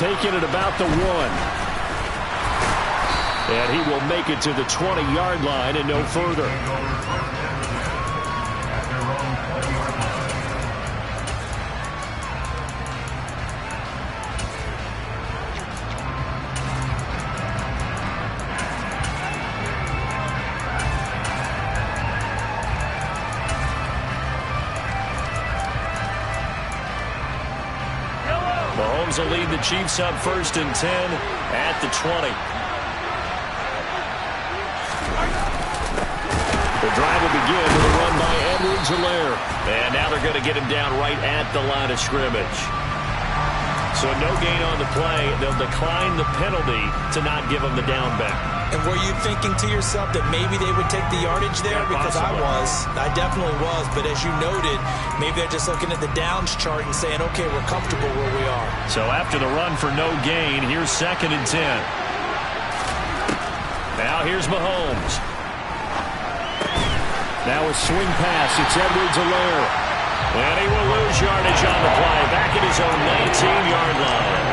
taken at about the 1. And he will make it to the 20-yard line and no further. Mahomes will lead the Chiefs up 1st and 10 at the 20. The drive will begin with a run by Edwards-Helaire. And now they're going to get him down right at the line of scrimmage. So no gain on the play. They'll decline the penalty to not give him the down back. And were you thinking to yourself that maybe they would take the yardage there? Because I definitely was. But as you noted, maybe they're just looking at the downs chart and saying, okay, we're comfortable where we are. So after the run for no gain, here's 2nd and 10. Now here's Mahomes. Now a swing pass. It's Edwards-Helaire. And he will lose yardage on the play. Back at his own 19-yard line.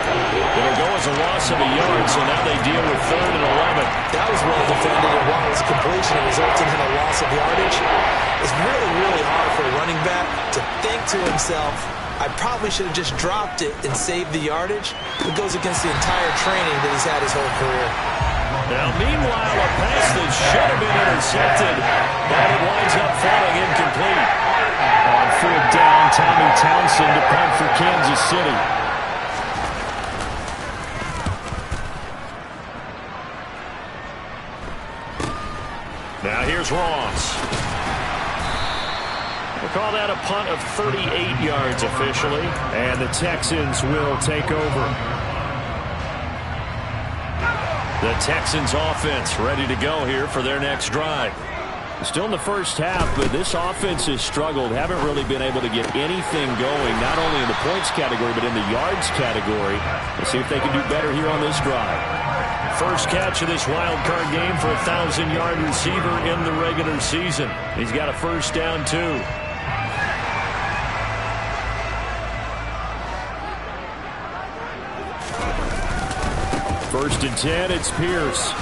It'll go as a loss of a yard, so now they deal with 3rd and 11. That was well defended, and while it was completion, it resulted in a loss of yardage. It's really, really hard for a running back to think to himself, I probably should have just dropped it and saved the yardage. It goes against the entire training that he's had his whole career. Now, meanwhile, a pass that should have been intercepted, but it winds up falling incomplete. On 4th down, Tommy Townsend to punt for Kansas City. Now here's Ross. We'll call that a punt of 38 yards officially, and the Texans will take over. The Texans offense ready to go here for their next drive. Still in the first half, but this offense has struggled. Haven't really been able to get anything going, not only in the points category, but in the yards category. Let's see if they can do better here on this drive. First catch of this wild card game for a 1,000-yard receiver in the regular season. He's got a first down, too. First and 10, it's Pierce.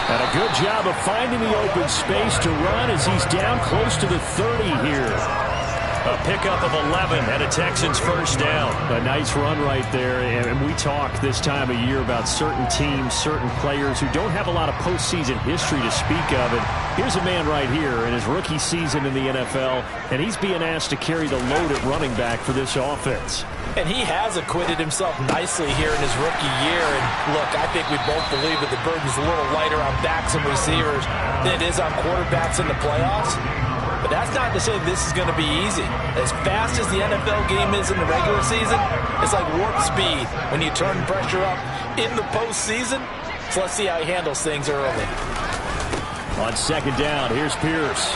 And a good job of finding the open space to run as he's down close to the 30 here. A pickup of 11 and a Texans first down. A nice run right there. And we talk this time of year about certain teams, certain players who don't have a lot of postseason history to speak of. And here's a man right here in his rookie season in the NFL, and he's being asked to carry the load at running back for this offense. And he has acquitted himself nicely here in his rookie year. And look, I think we both believe that the burden's a little lighter on backs and receivers than it is on quarterbacks in the playoffs. But that's not to say this is going to be easy. As fast as the NFL game is in the regular season, it's like warp speed when you turn pressure up in the postseason. So let's see how he handles things early. On 2nd down, here's Pierce.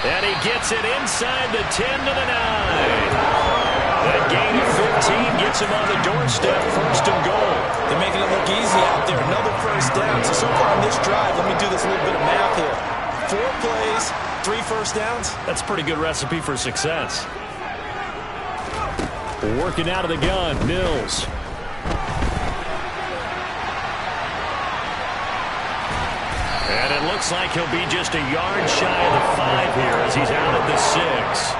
And he gets it inside the 10 to the 9. That gain of 15 gets him on the doorstep, 1st and goal. They're making it look easy out there. Another first down. So far on this drive, let me do this little bit of math here. 4 plays, 3 first downs. That's a pretty good recipe for success. Working out of the gun, Mills. And it looks like he'll be just a yard shy of the 5 here as he's out at the 6.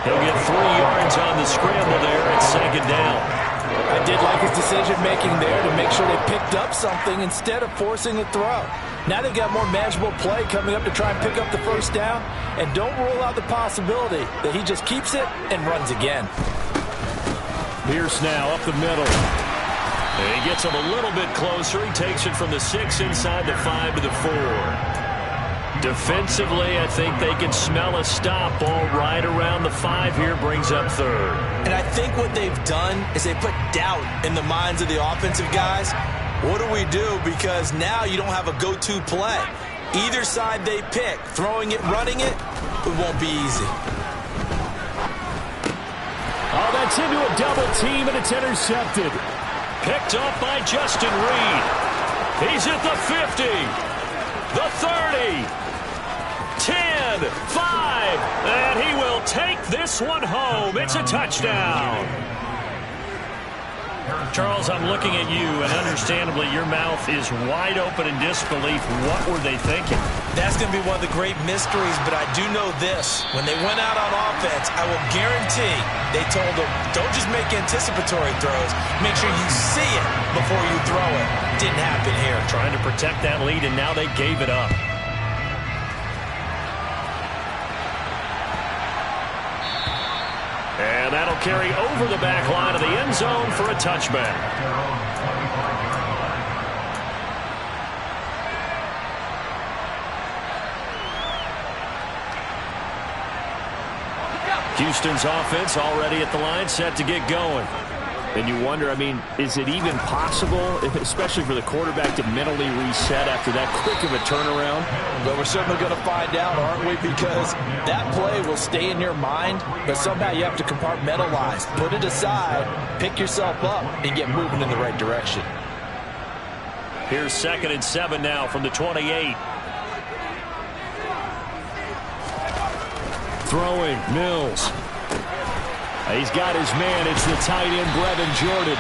He'll get 3 yards on the scramble there at 2nd down. I did like his decision-making there to make sure they picked up something instead of forcing a throw. Now they've got more manageable play coming up to try and pick up the first down. And don't rule out the possibility that he just keeps it and runs again. Pierce now up the middle. And he gets him a little bit closer. He takes it from the 6 inside the 5 to the 4. Defensively, I think they can smell a stop. Ball right around the 5 here, brings up 3rd. And I think what they've done is they put doubt in the minds of the offensive guys. What do we do? Because now you don't have a go-to play. Either side they pick, throwing it, running it, it won't be easy. Oh, that's into a double team, and it's intercepted. Picked off by Justin Reed. He's at the 50, the 30, 10. 1, 5, and he will take this one home. It's a touchdown. Charles, I'm looking at you, and understandably, your mouth is wide open in disbelief. What were they thinking? That's going to be one of the great mysteries, but I do know this. When they went out on offense, I will guarantee they told them, don't just make anticipatory throws. Make sure you see it before you throw it. Didn't happen here. Trying to protect that lead, and now they gave it up. And that'll carry over the back line of the end zone for a touchback. Houston's offense already at the line, set to get going. And you wonder, I mean, is it even possible, especially for the quarterback, to mentally reset after that quick of a turnaround? Well, we're certainly going to find out, aren't we? Because that play will stay in your mind, but somehow you have to compartmentalize. Put it aside, pick yourself up, and get moving in the right direction. Here's 2nd and 7 now from the 28. Throwing, Mills. He's got his man. It's the tight end, Brevin Jordan.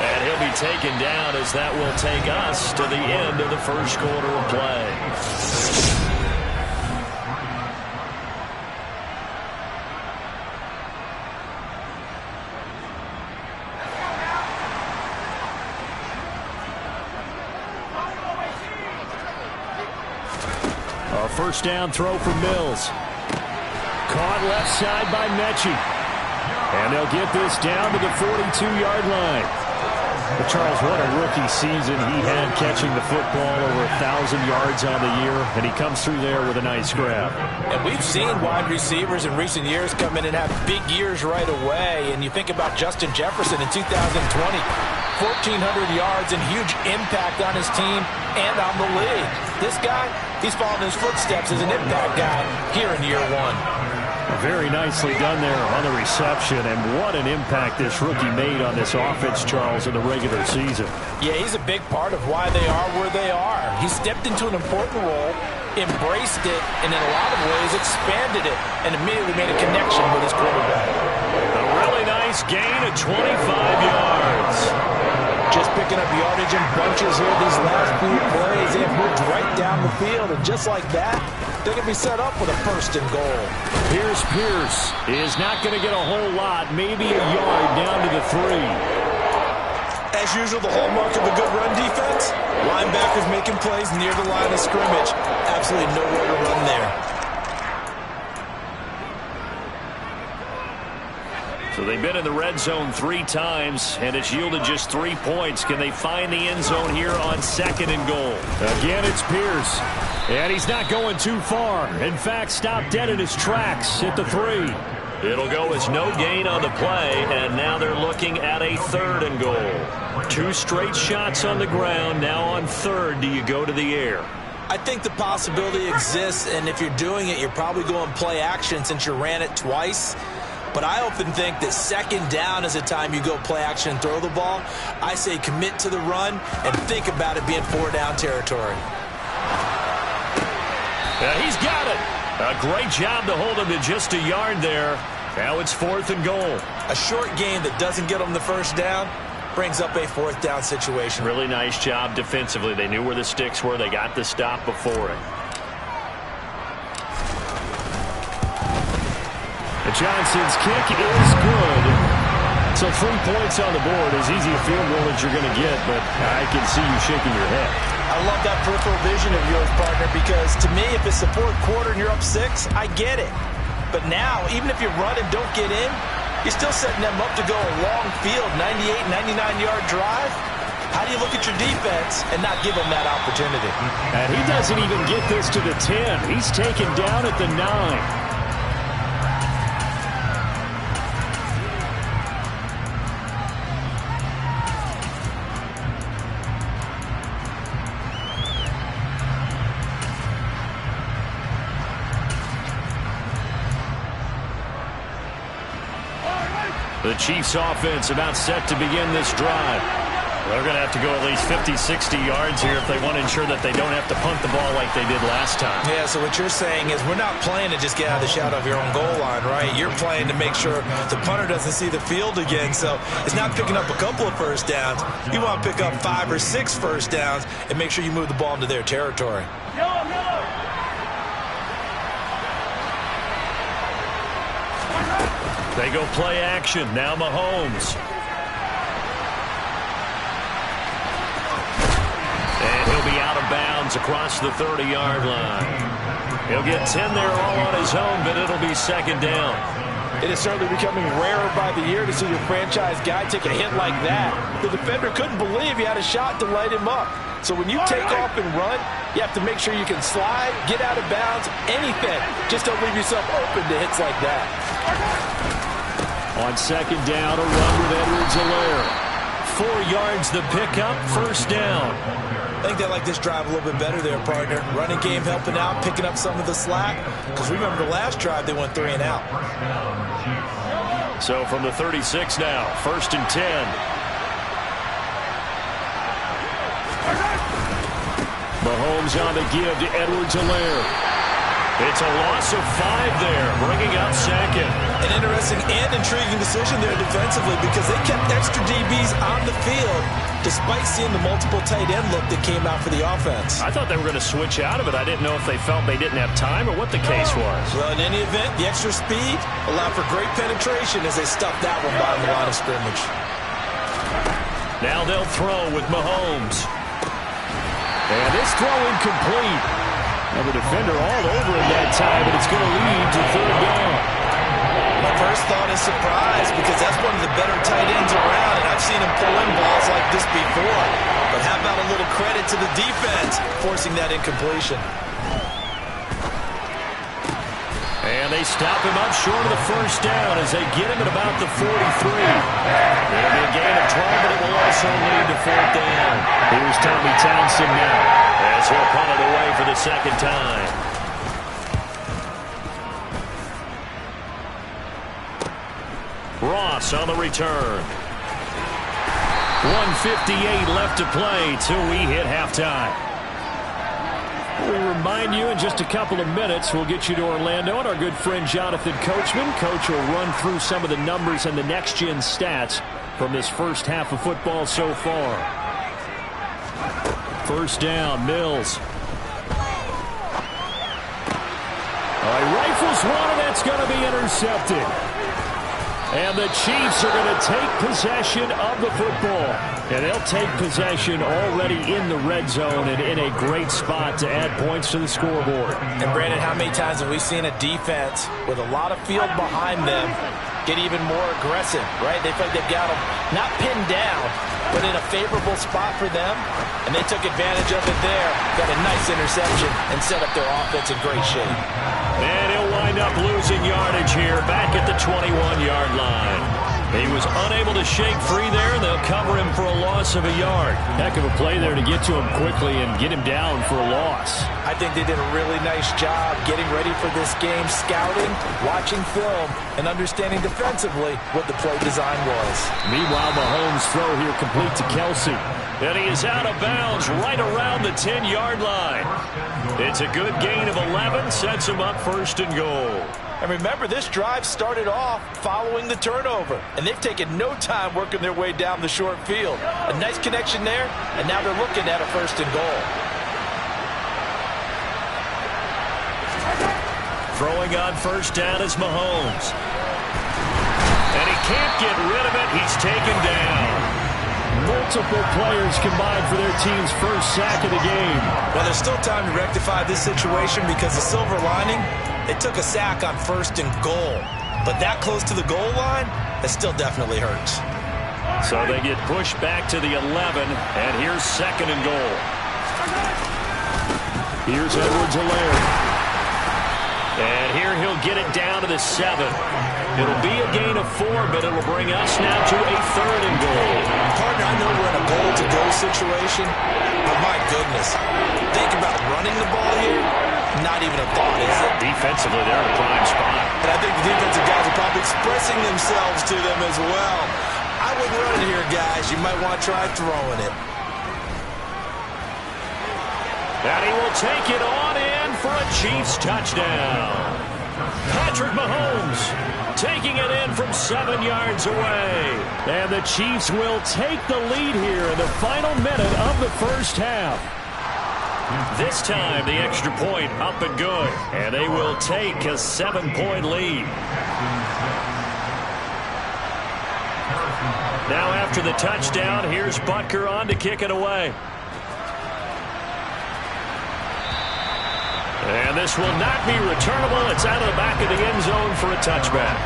And he'll be taken down as that will take us to the end of the first quarter of play. A first down throw for Mills. Caught left side by Mechie. And they'll get this down to the 42-yard line. But Charles, what a rookie season he had, catching the football over 1,000 yards on the year, and he comes through there with a nice grab. And we've seen wide receivers in recent years come in and have big years right away. And you think about Justin Jefferson in 2020, 1,400 yards and huge impact on his team and on the league. This guy, he's following his footsteps as an impact guy here in year one. Very nicely done there on the reception, and what an impact this rookie made on this offense, Charles, in the regular season. Yeah, he's a big part of why they are where they are. He stepped into an important role, embraced it, and in a lot of ways expanded it, and immediately made a connection with his quarterback. A really nice gain of 25 yards. Just picking up yardage in bunches here these last few plays. They have moved right down the field, and just like that, they're going to be set up with a 1st and goal. Here's Pierce. Is not going to get a whole lot, maybe a yard down to the 3. As usual, the hallmark of a good run defense, linebackers making plays near the line of scrimmage. Absolutely nowhere to run there. So they've been in the red zone 3 times, and it's yielded just 3 points. Can they find the end zone here on 2nd and goal? Again, it's Pierce. And he's not going too far. In fact, stopped dead in his tracks at the 3. It'll go as no gain on the play, and now they're looking at a 3rd and goal. 2 straight shots on the ground. Now on 3rd, do you go to the air? I think the possibility exists, and if you're doing it, you're probably going play action since you ran it twice. But I often think that 2nd down is a time you go play action and throw the ball. I say commit to the run and think about it being 4-down territory. He's got it. A great job to hold him to just a yard there. Now it's 4th and goal. A short game that doesn't get them the 1st down brings up a 4th down situation. Really nice job defensively. They knew where the sticks were. They got the stop before it. Johnson's kick is good. So 3 points on the board, as easy a field goal as you're going to get, but I can see you shaking your head. I love that peripheral vision of yours, partner, because to me, if it's the 4th quarter and you're up 6, I get it. But now, even if you run and don't get in, you're still setting them up to go a long field, 98, 99-yard drive. How do you look at your defense and not give them that opportunity? And he doesn't even get this to the 10. He's taken down at the 9. The Chiefs offense about set to begin this drive. They're going to have to go at least 50, 60 yards here if they want to ensure that they don't have to punt the ball like they did last time. Yeah, so what you're saying is we're not playing to just get out of the shadow of your own goal line, right? You're playing to make sure the punter doesn't see the field again. So it's not picking up a couple of first downs. You want to pick up 5 or 6 first downs and make sure you move the ball into their territory. They go play action. Now Mahomes. And he'll be out of bounds across the 30-yard line. He'll get 10 there all on his own, but it'll be second down. It is certainly becoming rarer by the year to see your franchise guy take a hit like that. The defender couldn't believe he had a shot to light him up. So when you take off and run, you have to make sure you can slide, get out of bounds, anything. Just don't leave yourself open to hits like that. On second down, a run with Edwards-Helaire. 4 yards the pickup, first down. I think they like this drive a little bit better there, partner. Running game helping out, picking up some of the slack. Because remember the last drive, they went 3 and out. So from the 36 now, first and 10. Mahomes on the give to Edwards-Helaire. It's a loss of 5 there, bringing up second. An interesting and intriguing decision there defensively because they kept extra DBs on the field despite seeing the multiple tight end look that came out for the offense. I thought they were going to switch out of it. I didn't know if they felt they didn't have time or what the case was. Well, in any event, the extra speed allowed for great penetration as they stuffed that one by the line of scrimmage. Now they'll throw with Mahomes. And this throw incomplete. Now the defender all over him that time, but it's going to lead to third down. My first thought is surprise because that's one of the better tight ends around, and I've seen him pull in balls like this before. But how about a little credit to the defense forcing that incompletion? And they stop him up short of the first down as they get him at about the 43. It'll be a gain of 12, but it will also lead to fourth down. Here's Tommy Townsend now as he'll punt it away for the second time. Ross on the return. 1:58 left to play till we hit halftime. We remind you in just a couple of minutes we'll get you to Orlando and our good friend Jonathan Coachman. Coach will run through some of the numbers and the next-gen stats from this first half of football so far. First down, Mills. He rifles one, and that's going to be intercepted. And the Chiefs are going to take possession of the football. And they'll take possession already in the red zone and in a great spot to add points to the scoreboard. And Brandon, how many times have we seen a defense with a lot of field behind them get even more aggressive, right? They feel like they've got them not pinned down, but in a favorable spot for them. And they took advantage of it there. Got a nice interception and set up their offense in great shape. And he'll wind up losing yardage here back at the 21-yard line. He was unable to shake free there, and they'll cover him for a loss of a yard. Heck of a play there to get to him quickly and get him down for a loss. I think they did a really nice job getting ready for this game, scouting, watching film, and understanding defensively what the play design was. Meanwhile, Mahomes' throw here complete to Kelsey. And he is out of bounds right around the 10-yard line. It's a good gain of 11, sets him up first and goal. And remember, this drive started off following the turnover, and they've taken no time working their way down the short field. A nice connection there, and now they're looking at a first and goal. Throwing on first down is Mahomes. And he can't get rid of it. He's taken down. Multiple players combined for their team's first sack of the game. Well, there's still time to rectify this situation because the silver lining, they took a sack on first and goal. But that close to the goal line, that still definitely hurts. So they get pushed back to the 11, and here's second and goal. Here's Edwards-Helaire. And here he'll get it down to the 7. It'll be a gain of 4, but it'll bring us now to a third and goal. Partner, I know we're in a goal-to-go situation, but my goodness, think about running the ball here. Not even a thought, is it? Defensively, they're in a prime spot. And I think the defensive guys are probably expressing themselves to them as well. I wouldn't run it here, guys. You might want to try throwing it. And he will take it on in for a Chiefs touchdown. Patrick Mahomes taking it in from 7 yards away. And the Chiefs will take the lead here in the final minute of the first half. This time, the extra point up and good. And they will take a 7-point lead. Now after the touchdown, here's Butker on to kick it away. And this will not be returnable. It's out of the back of the end zone for a touchback.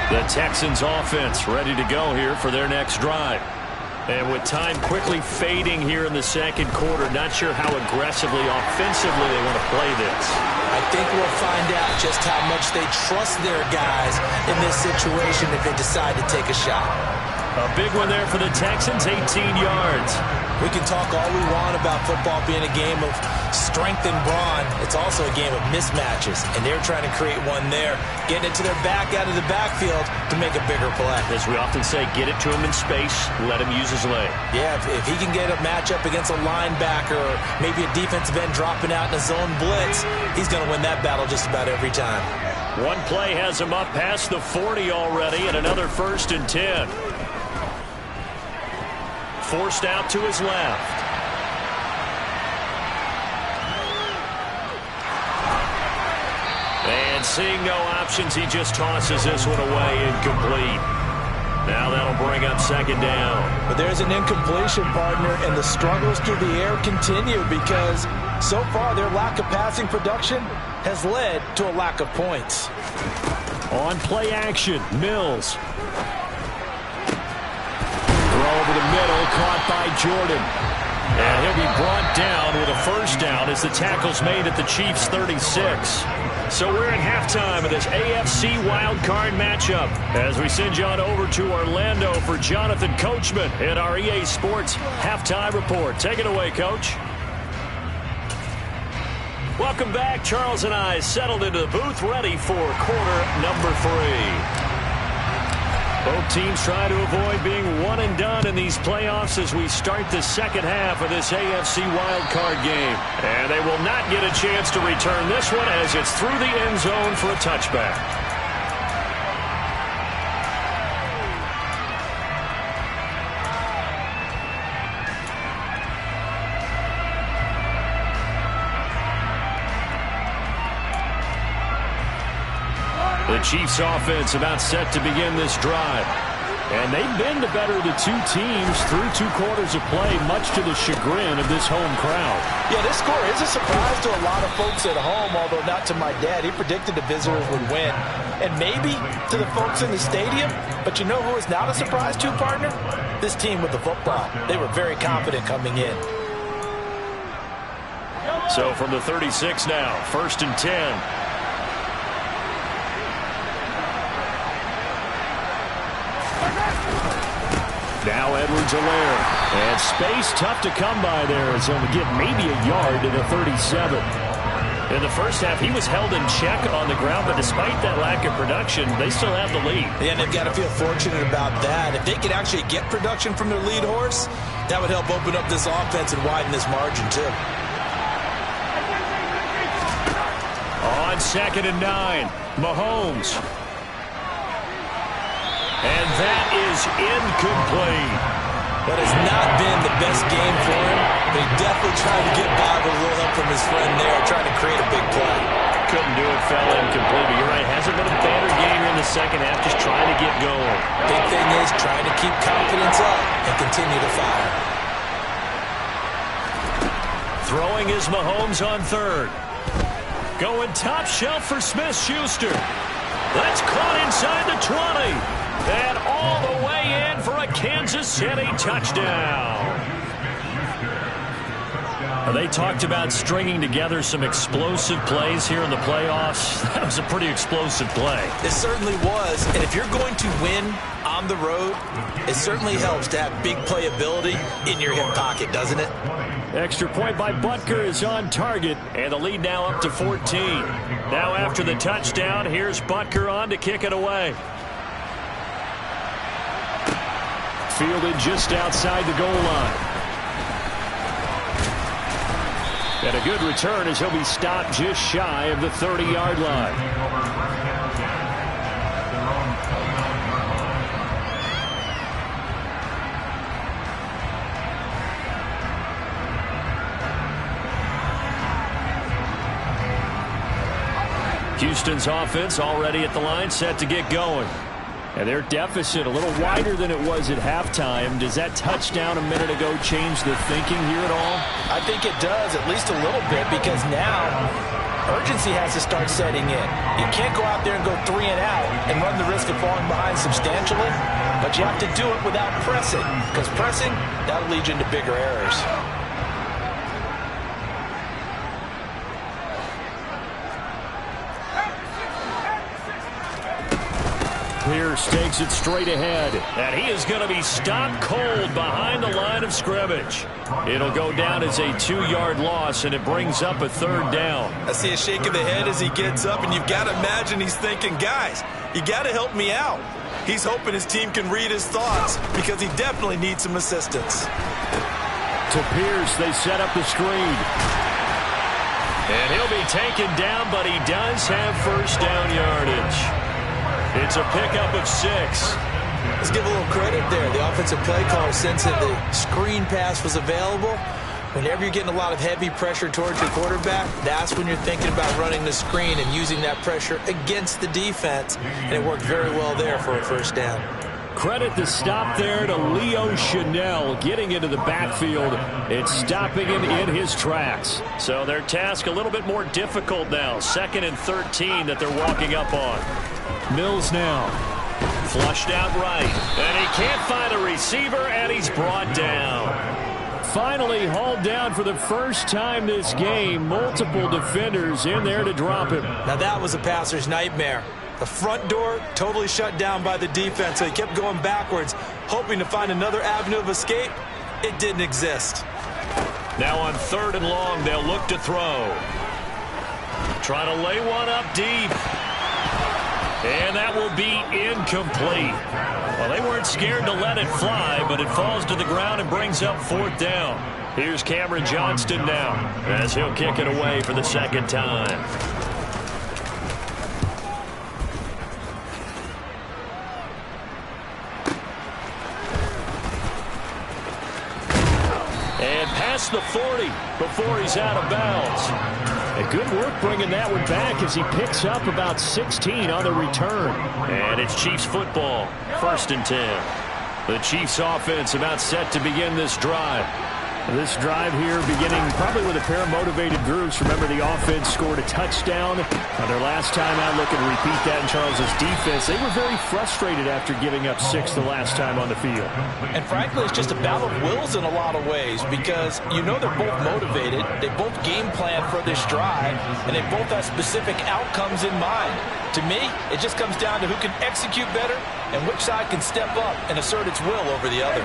The Texans offense ready to go here for their next drive. And with time quickly fading here in the second quarter, not sure how aggressively, offensively they want to play this. I think we'll find out just how much they trust their guys in this situation if they decide to take a shot. A big one there for the Texans, 18 yards. We can talk all we want about football being a game of strength and brawn. It's also a game of mismatches, and they're trying to create one there, getting it to their back out of the backfield to make a bigger play. As we often say, get it to him in space, let him use his leg. Yeah, if he can get a matchup against a linebacker or maybe a defensive end dropping out in a zone blitz, he's going to win that battle just about every time. One play has him up past the 40 already, and another 1st and 10. Forced out to his left. And seeing no options, he just tosses this one away, incomplete. Now that'll bring up 2nd down. But there's an incompletion, partner, and the struggles through the air continue because so far their lack of passing production has led to a lack of points. On play action, Mills. Over the middle, caught by Jordan. And he'll be brought down with a 1st down as the tackle's made at the Chiefs' 36. So we're at halftime of this AFC Wildcard matchup as we send you on over to Orlando for Jonathan Coachman in our EA Sports Halftime Report. Take it away, Coach. Welcome back. Charles and I settled into the booth ready for quarter number 3. Both teams try to avoid being one and done in these playoffs as we start the second half of this AFC wildcard game. And they will not get a chance to return this one as it's through the end zone for a touchback. The Chiefs offense about set to begin this drive. And they've been the better of the two teams through 2 quarters of play, much to the chagrin of this home crowd. Yeah, this score is a surprise to a lot of folks at home, although not to my dad. He predicted the visitors would win. And maybe to the folks in the stadium. But you know who is not a surprise to, partner? This team with the football. They were very confident coming in. So from the 36 now, 1st and 10. Now Edwards-Helaire. And space tough to come by there as he'll get maybe a yard to the 37. In the first half, he was held in check on the ground, but despite that lack of production, they still have the lead. Yeah, and they've got to feel fortunate about that. If they could actually get production from their lead horse, that would help open up this offense and widen this margin, too. On 2nd and 9, Mahomes. And that is incomplete. That has not been the best game for him, but he definitely tried to get by with a little help from his friend there, trying to create a big play. Couldn't do it, fell incomplete, but you're right, hasn't been a better game here in the second half, just trying to get going. Big thing is trying to keep confidence up and continue to fire. Throwing is Mahomes on 3rd. Going top shelf for Smith-Schuster. That's caught inside the 20. And all the way in for a Kansas City touchdown. They talked about stringing together some explosive plays here in the playoffs. That was a pretty explosive play. It certainly was. And if you're going to win on the road, it certainly helps to have big playability in your hip pocket, doesn't it? Extra point by Butker is on target, and the lead now up to 14. Now after the touchdown, here's Butker on to kick it away. Fielded just outside the goal line. And a good return as he'll be stopped just shy of the 30-yard line. Houston's offense already at the line, set to get going. And their deficit a little wider than it was at halftime. Does that touchdown a minute ago change the thinking here at all? I think it does, at least a little bit, because now urgency has to start setting in. You can't go out there and go 3 and out and run the risk of falling behind substantially, but you have to do it without pressing, because pressing, that'll lead you into bigger errors. Pierce takes it straight ahead, and he is going to be stopped cold behind the line of scrimmage. It'll go down as a 2-yard loss, and it brings up a 3rd down. I see a shake of the head as he gets up, and you've got to imagine he's thinking, guys, you got to help me out. He's hoping his team can read his thoughts because he definitely needs some assistance. To Pierce, they set up the screen. And he'll be taken down, but he does have first down yardage. It's a pickup of 6. Let's give a little credit there. The offensive play caller, since the screen pass was available, whenever you're getting a lot of heavy pressure towards your quarterback, that's when you're thinking about running the screen and using that pressure against the defense. And it worked very well there for a first down. Credit the stop there to Leo Chanel getting into the backfield and stopping him in his tracks. So their task a little bit more difficult now. 2nd and 13 that they're walking up on. Mills now. Flushed out right. And he can't find a receiver, and he's brought down. Finally hauled down for the first time this game. Multiple defenders in there to drop him. Now that was a passer's nightmare. The front door totally shut down by the defense, so he kept going backwards, hoping to find another avenue of escape. It didn't exist. Now on 3rd and long, they'll look to throw. Trying to lay one up deep. And that will be incomplete. Well, they weren't scared to let it fly, but it falls to the ground and brings up 4th down. Here's Cameron Johnston now as he'll kick it away for the 2nd time. And past the 40 before he's out of bounds. A good work bringing that one back as he picks up about 16 on the return. And it's Chiefs football, 1st and 10. The Chiefs offense about set to begin this drive. This drive here beginning probably with a pair of motivated groups. Remember, the offense scored a touchdown on their last time out. Looking to repeat that in Charles's defense. They were very frustrated after giving up 6 the last time on the field. And frankly, it's just a battle of wills in a lot of ways, because you know they're both motivated. They both game plan for this drive, and they both have specific outcomes in mind. To me, it just comes down to who can execute better and which side can step up and assert its will over the other.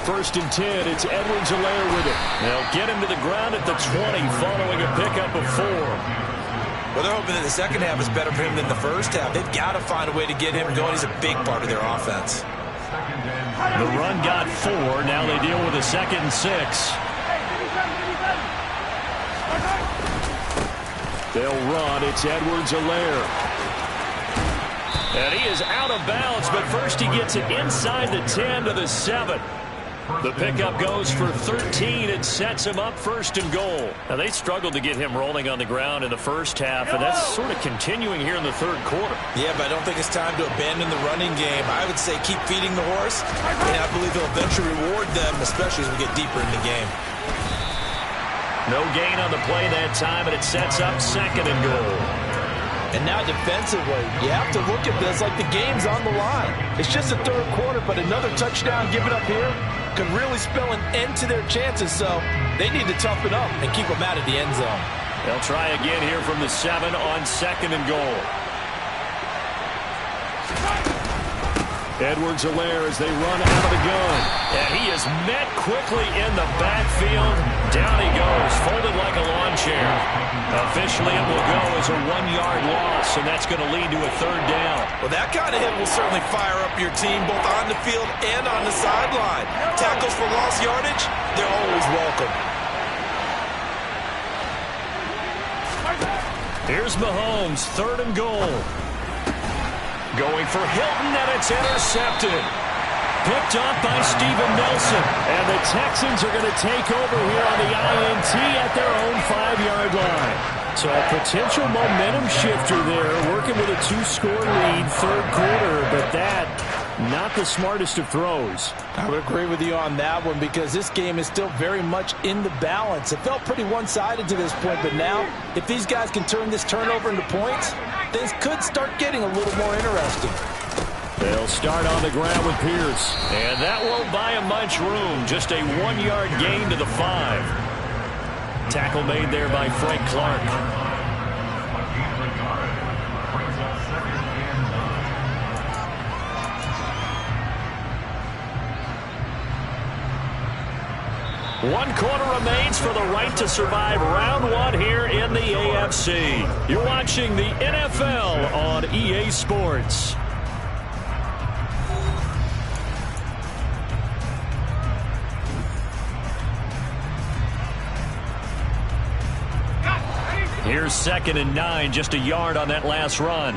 1st and 10, it's Edwards-Helaire with it. They'll get him to the ground at the 20 following a pickup of 4. Well, they're hoping that the second half is better for him than the first half. They've got to find a way to get him going. He's a big part of their offense. The run got 4. Now they deal with a 2nd and 6. They'll run. It's Edwards-Helaire. And he is out of bounds, but first he gets it inside the 10 to the 7. The pickup goes for 13. It sets him up 1st and goal. Now, they struggled to get him rolling on the ground in the first half, and that's sort of continuing here in the 3rd quarter. Yeah, but I don't think it's time to abandon the running game. I would say keep feeding the horse, and I believe he'll eventually reward them, especially as we get deeper in the game. No gain on the play that time, and it sets up 2nd and goal. And now defensively, you have to look at this like the game's on the line. It's just the 3rd quarter, but another touchdown given up here could really spell an end to their chances, so they need to toughen up and keep them out of the end zone. They'll try again here from the 7 on 2nd and goal. Edwards-Helaire as they run out of the gun. And he is met quickly in the backfield. Down he goes, folded like a lawn chair. Officially, it will go as a 1-yard loss, and that's going to lead to a 3rd down. Well, that kind of hit will certainly fire up your team both on the field and on the sideline. Tackles for lost yardage, they're always welcome. Here's Mahomes, 3rd and goal. Going for Hilton, and it's intercepted. Picked off by Steven Nelson. And the Texans are going to take over here on the INT at their own 5-yard line. So a potential momentum shifter there, working with a 2-score lead, 3rd quarter, but that, not the smartest of throws. I would agree with you on that one because this game is still very much in the balance. It felt pretty one-sided to this point, but now, if these guys can turn this turnover into points, things could start getting a little more interesting. They'll start on the ground with Pierce. And that won't buy him much room. Just a 1-yard gain to the 5. Tackle made there by Frank Clark. One quarter remains for the right to survive round 1 here in the AFC. You're watching the NFL on EA Sports. Here's 2nd and 9, just a yard on that last run.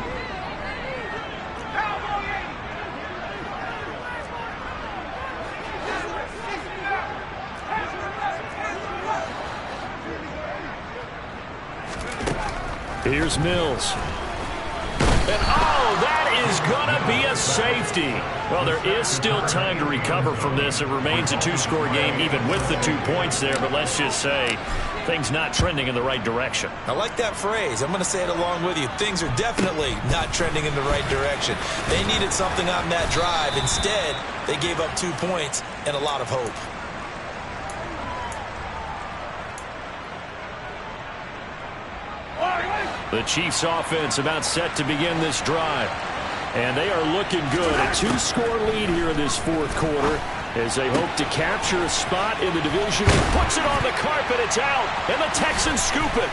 Here's Mills. And that is going to be a safety. Well, there is still time to recover from this. It remains a 2-score game even with the 2 points there, but let's just say things not trending in the right direction. I like that phrase. I'm going to say it along with you. Things are definitely not trending in the right direction. They needed something on that drive. Instead, they gave up 2 points and a lot of hope. The Chiefs offense about set to begin this drive. And they are looking good. A 2-score lead here in this 4th quarter as they hope to capture a spot in the division. He puts it on the carpet. It's out. And the Texans scoop it.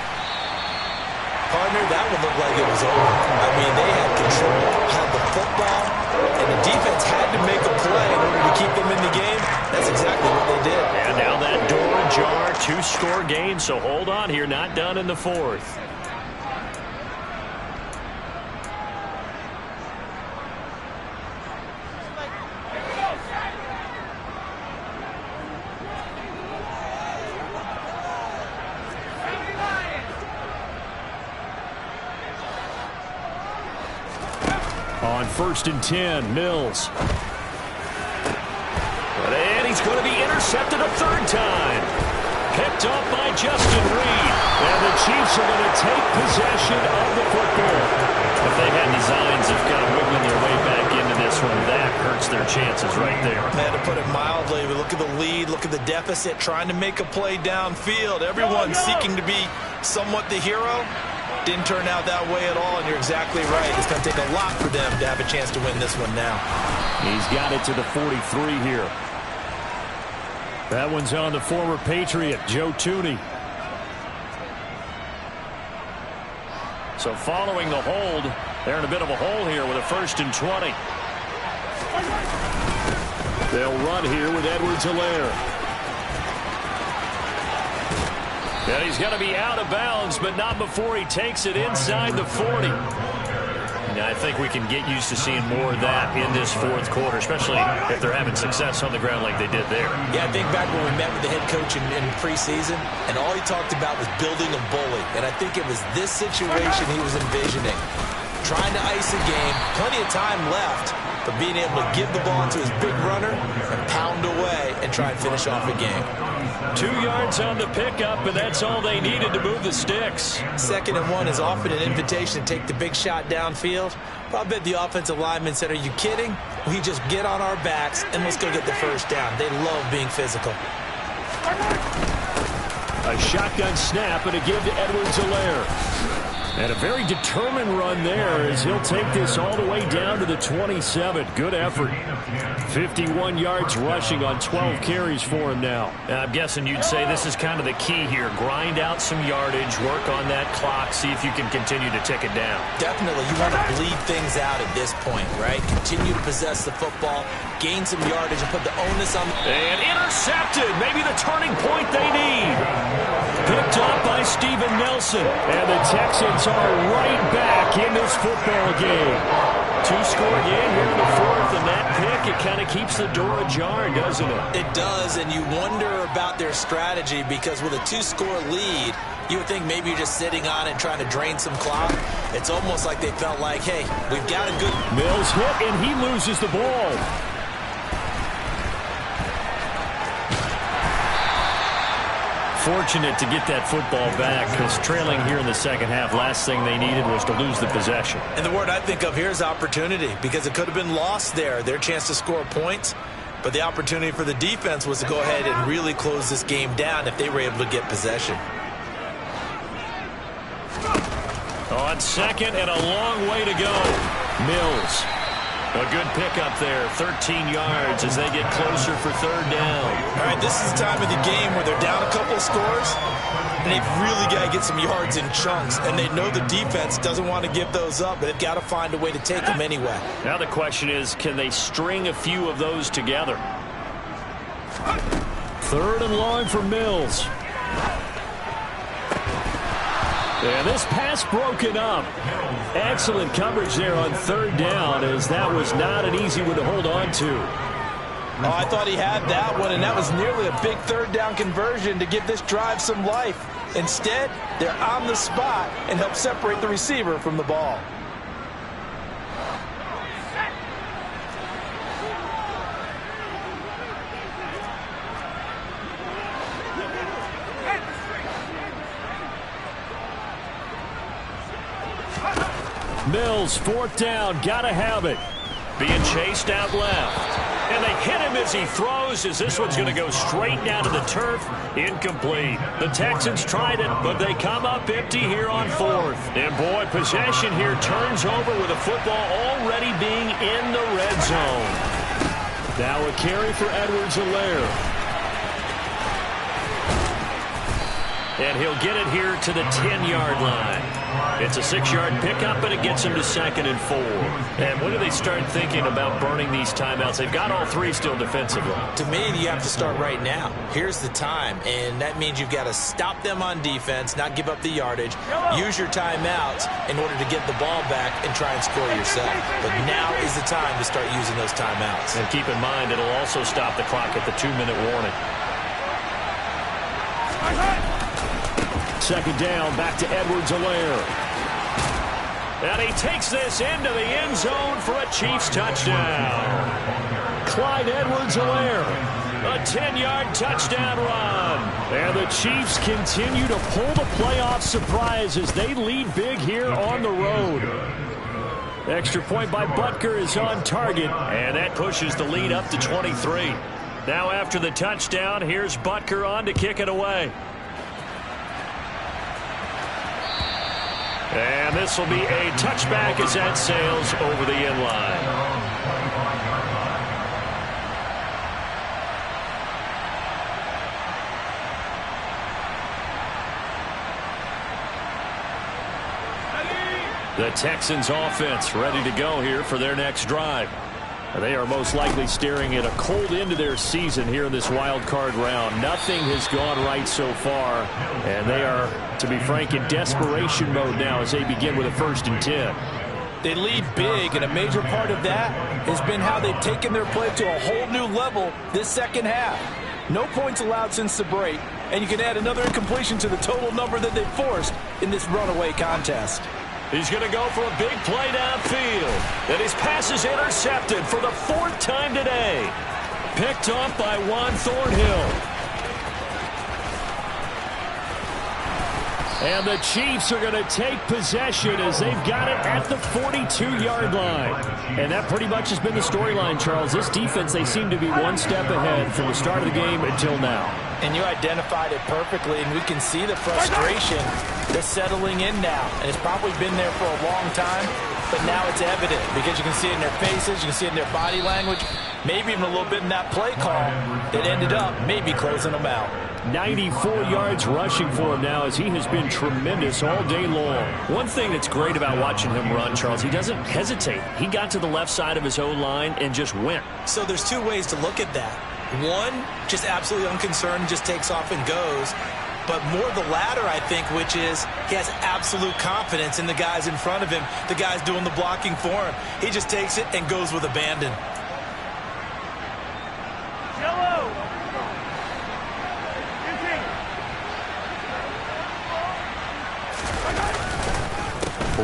Partner, that would look like it was over. I mean, they had control, had the football, and the defense had to make a play in order to keep them in the game. That's exactly what they did. And now that door ajar, 2-score game. So hold on here. Not done in the 4th. On 1st and 10, Mills. And he's going to be intercepted a 3rd time. Picked off by Justin Reed. And the Chiefs are going to take possession of the football. If they had designs of kind of wiggling their way back into this one, that hurts their chances right there. Man, to put it mildly, look at the lead, look at the deficit, trying to make a play downfield. Everyone seeking to be somewhat the hero. Didn't turn out that way at all, and you're exactly right. It's going to take a lot for them to have a chance to win this one now. He's got it to the 43 here. That one's on the former Patriot, Joe Thuney. So following the hold, they're in a bit of a hole here with a 1st and 20. They'll run here with Edwards-Helaire. And he's going to be out of bounds, but not before he takes it inside the 40. Now, I think we can get used to seeing more of that in this 4th quarter, especially if they're having success on the ground like they did there. Yeah, I think back when we met with the head coach in preseason, and all he talked about was building a bully. And I think it was this situation he was envisioning. Trying to ice a game, plenty of time left, but being able to give the ball to his big runner and pound away and try and finish off a game. 2 yards on the pickup, and that's all they needed to move the sticks. 2nd and 1 is often an invitation to take the big shot downfield. But I bet the offensive linemen said, are you kidding? We just get on our backs and let's go get the 1st down. They love being physical. A shotgun snap and a give to Edwards-Helaire. And a very determined run there as he'll take this all the way down to the 27. Good effort. 51 yards rushing on 12 carries for him now. I'm guessing you'd say this is kind of the key here. Grind out some yardage, work on that clock, see if you can continue to tick it down. Definitely, you want to bleed things out at this point, right? Continue to possess the football, gain some yardage, and put the onus on. And intercepted. Maybe the turning point they need. Picked up by Steven Nelson. And the Texans are right back in this football game. Two-score game here in the fourth, and that pick, it kind of keeps the door ajar, doesn't it? It does, and you wonder about their strategy because with a two-score lead, you would think maybe you're just sitting on it and trying to drain some clock. It's almost like they felt like, hey, we've got a good... Mills hit, and he loses the ball. Fortunate to get that football back because trailing here in the second half, last thing they needed was to lose the possession. And the word I think of here is opportunity because it could have been lost there, their chance to score points. But the opportunity for the defense was to go ahead and really close this game down if they were able to get possession. On second and a long way to go. Mills. A good pickup there, 13 yards as they get closer for third down. All right, this is the time of the game where they're down a couple of scores, and they've really got to get some yards in chunks, and they know the defense doesn't want to give those up, but they've got to find a way to take them anyway. Now the question is, can they string a few of those together? Third and long for Mills. And this pass broken up. Excellent coverage there on third down as that was not an easy one to hold on to. Oh, I thought he had that one, and that was nearly a big third down conversion to give this drive some life. Instead, they're on the spot and help separate the receiver from the ball. Mills, fourth down, gotta have it. Being chased out left. And they hit him as he throws as this one's going to go straight down to the turf. Incomplete. The Texans tried it, but they come up empty here on fourth. And boy, possession here turns over with the football already being in the red zone. Now a carry for Edwards-Helaire. And he'll get it here to the 10-yard line. It's a 6-yard pickup, but it gets him to 2nd and 4. And when do they start thinking about burning these timeouts? They've got all three still defensively. To me, you have to start right now. Here's the time, and that means you've got to stop them on defense, not give up the yardage, use your timeouts in order to get the ball back and try and score yourself. But now is the time to start using those timeouts. And keep in mind, it'll also stop the clock at the 2-minute warning. Second down, back to Edwards-Helaire. And he takes this into the end zone for a Chiefs touchdown. Clyde Edwards-Helaire, a 10-yard touchdown run. And the Chiefs continue to pull the playoff surprise as they lead big here on the road. Extra point by Butker is on target, and that pushes the lead up to 23. Now after the touchdown, here's Butker on to kick it away. And this will be a touchback as that sails over the end line. The Texans offense ready to go here for their next drive. They are most likely staring at a cold end to their season here in this wild card round. Nothing has gone right so far, and they are, to be frank, in desperation mode now as they begin with a 1st and 10. They lead big, and a major part of that has been how they've taken their play to a whole new level this second half. No points allowed since the break, and you can add another incompletion to the total number that they've forced in this runaway contest. He's going to go for a big play downfield. And his pass is intercepted for the 4th time today. Picked off by Juan Thornhill. And the Chiefs are going to take possession as they've got it at the 42-yard line. And that pretty much has been the storyline, Charles. This defense, they seem to be one step ahead from the start of the game until now. And you identified it perfectly, and we can see the frustration that's settling in now. And it's probably been there for a long time, but now it's evident because you can see it in their faces, you can see it in their body language, maybe even a little bit in that play call that ended up maybe closing them out. 94 yards rushing for him now as he has been tremendous all day long. One thing that's great about watching him run, Charles, he doesn't hesitate. He got to the left side of his O-line and just went. So there's two ways to look at that. One, just absolutely unconcerned, just takes off and goes. But more the latter, I think, which is he has absolute confidence in the guys in front of him, the guys doing the blocking for him. He just takes it and goes with abandon.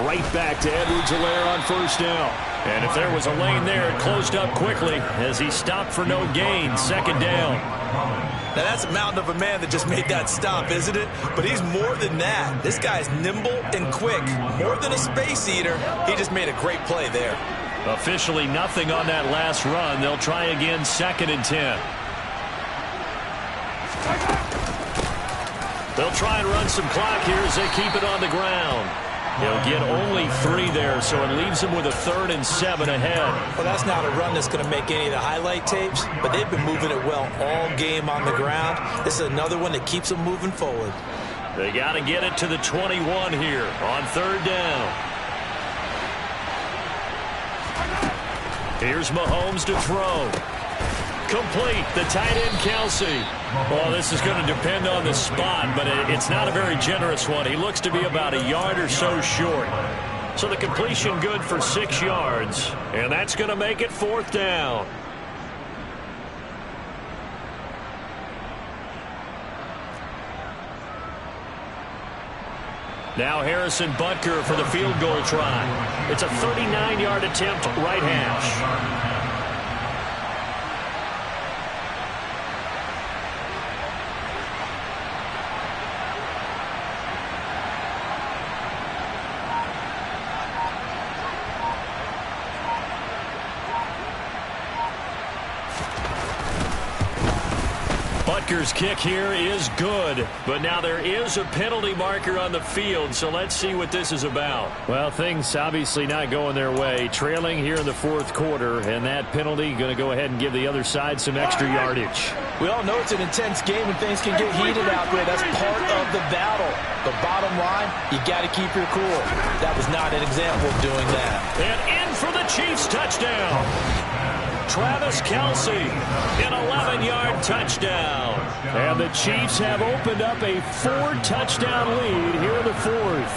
Right back to Edwards-Helaire on first down. And if there was a lane there, it closed up quickly as he stopped for no gain. Second down. Now, that's a mountain of a man that just made that stop, isn't it? But he's more than that. This guy's nimble and quick. More than a space eater. He just made a great play there. Officially nothing on that last run. They'll try again, 2nd and 10. They'll try and run some clock here as they keep it on the ground. He'll get only 3 there, so it leaves him with a 3rd and 7 ahead. Well, that's not a run that's going to make any of the highlight tapes, but they've been moving it well all game on the ground. This is another one that keeps them moving forward. They got to get it to the 21 here on 3rd down. Here's Mahomes to throw. Complete, the tight end, Kelsey. Well, this is going to depend on the spot, but it's not a very generous one. He looks to be about a yard or so short. So the completion good for 6 yards, and that's going to make it 4th down. Now Harrison Butker for the field goal try. It's a 39-yard attempt, right hash. Butker's kick here is good, but now there is a penalty marker on the field, so let's see what this is about. Well, things obviously not going their way. Trailing here in the 4th quarter, and that penalty going to go ahead and give the other side some extra yardage. We all know it's an intense game and things can get heated out there. That's part of the battle. The bottom line, you got to keep your cool. That was not an example of doing that. And in for the Chiefs touchdown. Travis Kelce, an 11-yard touchdown. And the Chiefs have opened up a 4-touchdown lead here in the 4th.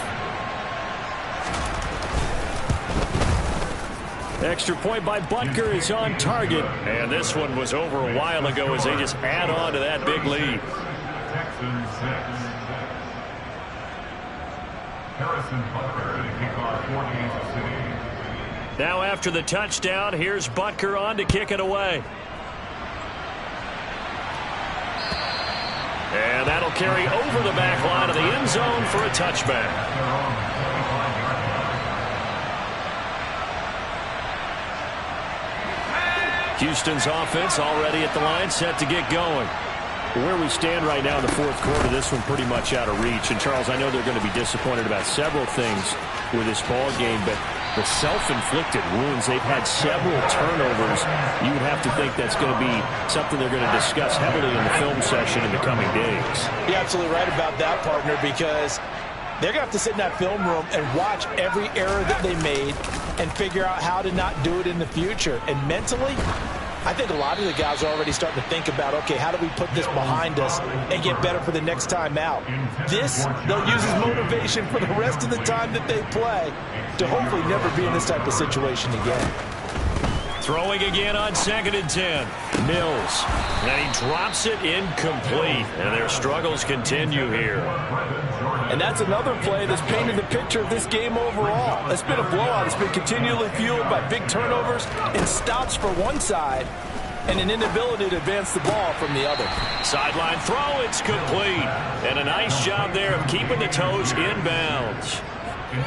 Extra point by Butker is on target. And this one was over a while ago as they just add on to that big lead. Harrison Butker to kick off for Kansas City. Now after the touchdown, here's Butker on to kick it away. And that'll carry over the back line of the end zone for a touchback. Houston's offense already at the line, set to get going. Where we stand right now in the 4th quarter, this one pretty much out of reach. And, Charles, I know they're going to be disappointed about several things with this ball game, but the self-inflicted wounds, they've had several turnovers. You would have to think that's going to be something they're going to discuss heavily in the film session in the coming days. You're absolutely right about that, partner, because they're going to have to sit in that film room and watch every error that they made and figure out how to not do it in the future. And mentally, I think a lot of the guys are already starting to think about, okay, how do we put this behind us and get better for the next time out? This, they'll use as motivation for the rest of the time that they play to hopefully never be in this type of situation again. Throwing again on 2nd and 10. Mills. And he drops it incomplete. And their struggles continue here. And that's another play that's painted the picture of this game overall. It's been a blowout. It's been continually fueled by big turnovers and stops for one side and an inability to advance the ball from the other. Sideline throw, it's complete. And a nice job there of keeping the toes inbounds.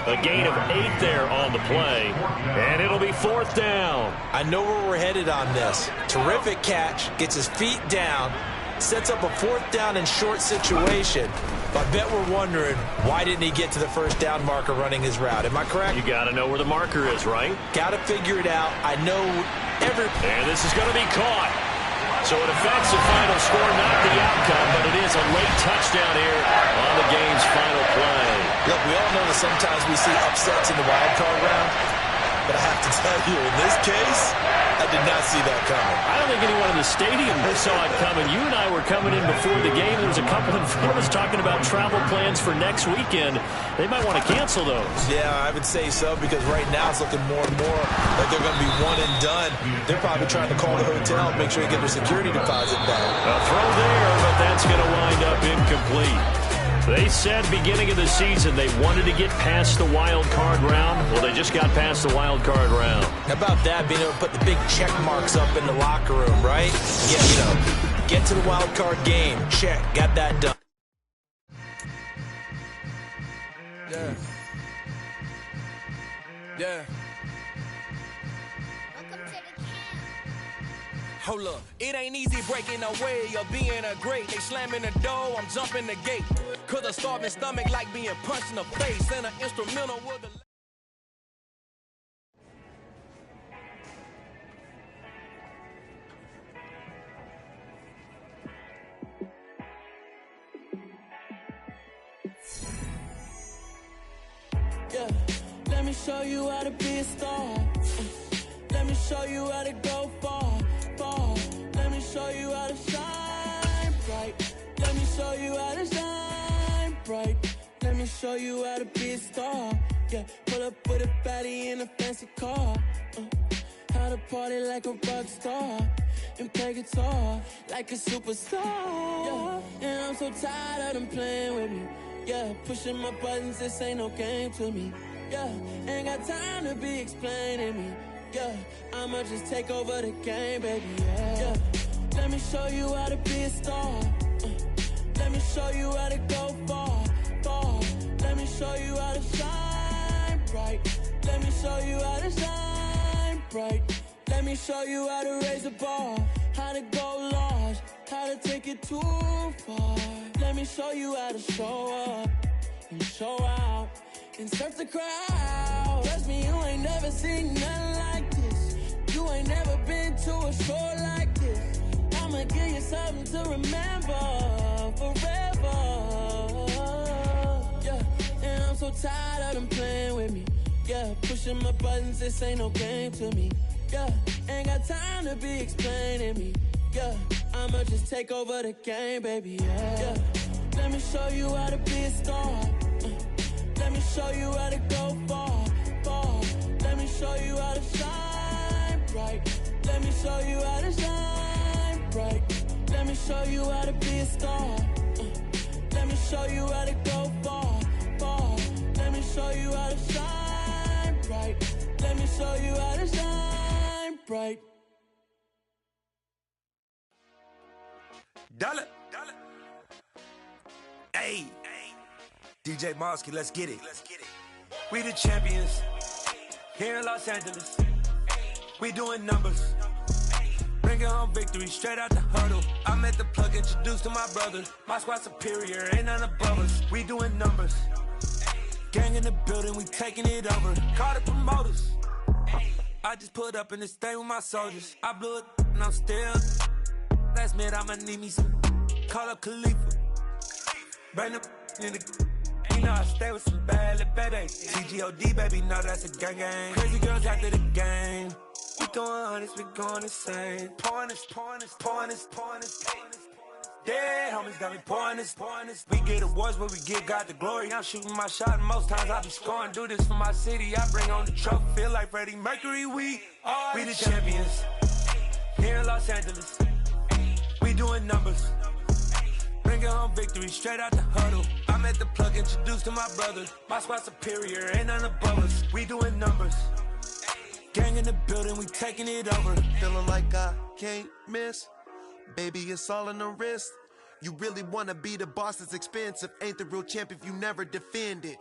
A gain of 8 there on the play, and it'll be 4th down. I know where we're headed on this. Terrific catch, gets his feet down, Sets up a 4th down and short situation. But I bet we're wondering, why didn't he get to the first down marker running his route? Am I correct? You got to know where the marker is, right? Got to figure it out. I know And this is going to be caught. So it affects the final score, not the outcome, but it is a late touchdown here on the game's final play. Look, we all know that sometimes we see upsets in the wild card round, but I have to tell you, in this case, I did not see that coming. I don't think anyone in the stadium saw it coming. You and I were coming in before the game. There was a couple of us talking about travel plans for next weekend. They might want to cancel those. Yeah, I would say so, because right now it's looking more and more like they're going to be one and done. They're probably trying to call the hotel and make sure they get their security deposit back. A throw there, but that's going to wind up incomplete. They said beginning of the season they wanted to get past the wild card round. Well, they just got past the wild card round. How about that, being able to put the big check marks up in the locker room, right? Yeah, get to the wild card game. Check, got that done. Yeah. Yeah. Hold up, it ain't easy breaking away or being a great. They slamming the door, I'm jumping the gate. Cause a starving stomach like being punched in the face. And an instrumental with the... Yeah, let me show you how to be a star. Let me show you how to go far. Let me show you how to shine bright. Let me show you how to shine bright. Let me show you how to be a star. Yeah, pull up with a baddie in a fancy car. How to party like a rock star and play guitar like a superstar. Yeah, and I'm so tired of them playing with me. Yeah, pushing my buttons, this ain't no game to me. Yeah, ain't got time to be explaining me. Yeah, I'ma just take over the game, baby, yeah. Let me show you how to be a star. Let me show you how to go far. Let me show you how to shine bright. Let me show you how to shine bright. Let me show you how to raise the bar. How to go large, how to take it too far. Let me show you how to show up and show out and surf the crowd. Trust me, you ain't never seen nothing like this. You ain't never been to a show like this. I'ma give you something to remember forever. Yeah, and I'm so tired of them playing with me. Yeah, pushing my buttons, this ain't no game to me. Yeah, ain't got time to be explaining me. Yeah, I'ma just take over the game, baby, yeah. Let me show you how to be a star. Let me show you how to go far. Let me show you how to shine bright. Let me show you how to shine bright. Let me show you how to be a star. Let me show you how to go far. Let me show you how to shine bright. Let me show you how to shine bright. Dollar. Hey, DJ Mosky, let's get it. We the champions here in Los Angeles. We doing numbers. Bringing home victory straight out the huddle. I'm at the plug, introduced to my brother. My squad superior, ain't none above us. We doing numbers. Gang in the building, we taking it over. Call the promoters. I just put up in this thing with my soldiers. I blew it and I'm still. Last minute, I'ma need me some. Call up Khalifa. Bring up in the. You know I stay with some bad little baby. CGOD, baby, know that's a gang gang. Crazy girls after the game. We going honest, we going insane. Pouring this. Dead homies got me pouring this. We get awards, but we give God the glory. I'm shooting my shot, and most times I be scoring. Do this for my city, I bring on the trophy. Feel like Freddie Mercury, we the champions. Here in Los Angeles, we doing numbers. Bringing home victory straight out the huddle. I'm at the plug, introduced to my brother. My squad superior, ain't none above us. We doing numbers. Gang in the building, we taking it over. Feeling like I can't miss. Baby, it's all in the wrist. You really wanna be the boss, it's expensive. Ain't the real champ if you never defend it.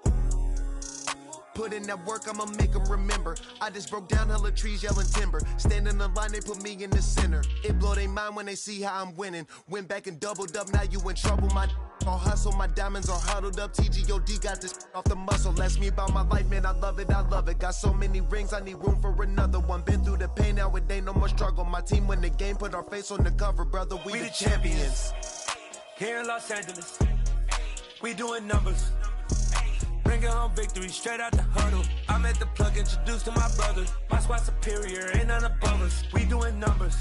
Put in that work, I'ma make them remember. I just broke down hella trees, yelling timber. Stand in the line, they put me in the center. It blow their mind when they see how I'm winning. Went back and doubled up, now you in trouble. My all hustle, my diamonds are huddled up. TGOD got this off the muscle. Ask me about my life, man, I love it, I love it. Got so many rings, I need room for another one. Been through the pain, now it ain't no more struggle. My team win the game, put our face on the cover, brother. We the champions. Here in Los Angeles, we doing numbers. Bringing home victory straight out the huddle. I'm at the plug, introduced to my brothers. My squad superior, ain't none above us. We doing numbers.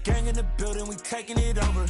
Gang in the building, we taking it over.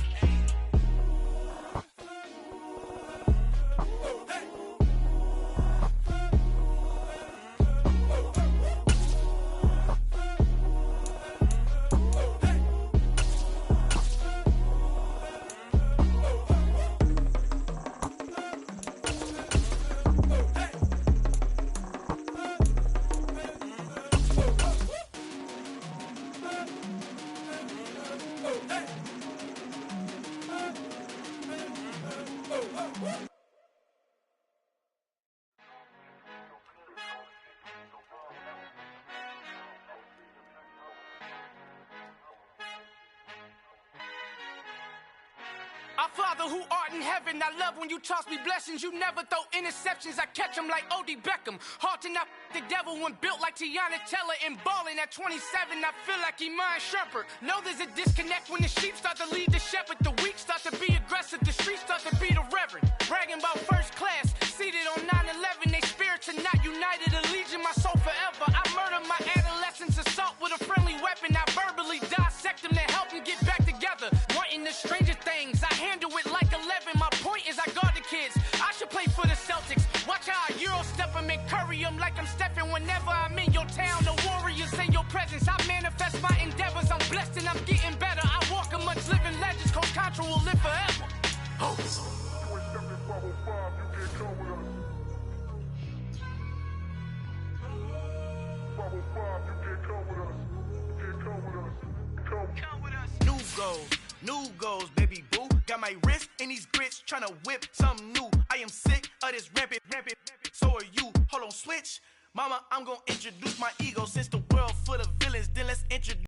Our Father who art in heaven, I love when you toss me blessings. You never throw interceptions, I catch them like O.D. Beckham. Hard to not the devil when built like Tiana Teller and balling at 27. I feel like Iman Shumpert. Know there's a disconnect when the sheep start to lead the shepherd. The weak start to be aggressive, the streets start to be the reverend. Bragging about first class, seated on 9/11. They spirits are not united, a legion, my soul forever. I murder my adolescence, assault with a friendly weapon. I verbally dissect them to help them get back together. Wanting the stranger things, I handle it like 11. My point is I guard the kids. I should play for the Celtics. Watch how I Euro step them and curry them like I'm stepping. Whenever I'm in your town, the Warriors in your presence. I manifest my endeavors. I'm blessed and I'm getting better. I walk amongst living legends. Coach Contra will live forever. New goals, baby boo. Got my wrist in these grits, tryna whip something new. I am sick of this rampant. So are you. Hold on, switch. Mama, I'm gonna introduce my ego. Since the world full of villains, then let's introduce